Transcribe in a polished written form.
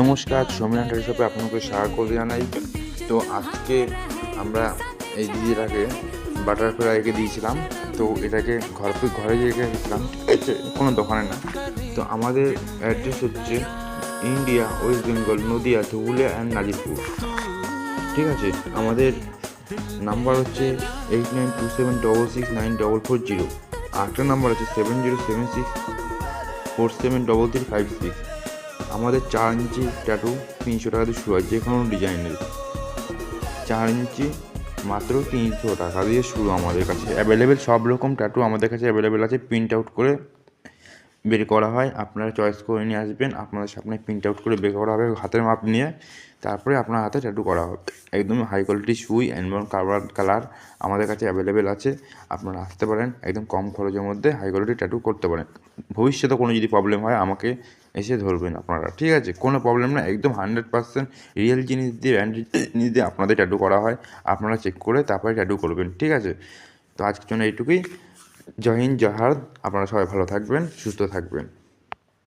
নমস্কার, সমীরণ ট্যাটু শপে আপনাকে স্বাগত জানাই। তো আজকে আমরা এই দিদিটাকে বাটারফ্লাই রেখে দিয়েছিলাম। তো এটাকে ঘরে রেখে গেছিলাম, ঠিক আছে, কোনো দোকানে না। তো আমাদের অ্যাড্রেস হচ্ছে India, West Bengal, Nadia, Dhubulia and Nazirpur, ঠিক আছে। আমাদের নাম্বার হচ্ছে 8927669440। আরেকটা নাম্বার আছে 7076473356। আমাদের 4 ইঞ্চি ট্যাটু 300 টাকা দিয়ে শুরু হয়, যে কোনো ডিজাইনের। 4 ইঞ্চি মাত্র 300 টাকা দিয়ে শুরু আমাদের কাছে অ্যাভেলেবেল। সব রকম ট্যাটু আমাদের কাছে অ্যাভেলেবেল আছে। প্রিন্ট আউট করে বের করা হয়, আপনারা চয়েস করে নিয়ে আসবেন। আপনাদের সামনে প্রিন্ট আউট করে বের করা হবে হাতের মাপ নিয়ে, তারপরে আপনার হাতে ট্যাটু করা হবে। একদম হাই কোয়ালিটি সুই অ্যান্ড কালার আমাদের কাছে অ্যাভেলেবেল আছে। আপনারা আসতে পারেন, একদম কম খরচের মধ্যে হাই কোয়ালিটি ট্যাটু করতে পারেন। ভবিষ্যতে কোনো যদি প্রবলেম হয় আমাকে এসে ধরবেন আপনারা, ঠিক আছে। কোনো প্রবলেম না, একদম 100% রিয়েল জিনিস দিয়ে, ব্র্যান্ডেড জিনিস দিয়ে আপনাদের ট্যাটু করা হয়। আপনারা চেক করে তারপরে ট্যাটু করবেন, ঠিক আছে। তো আজকের জন্য এইটুকুই। জয় হিন্দ, জয় ভারত। আপনারা সবাই ভালো থাকবেন, সুস্থ থাকবেন।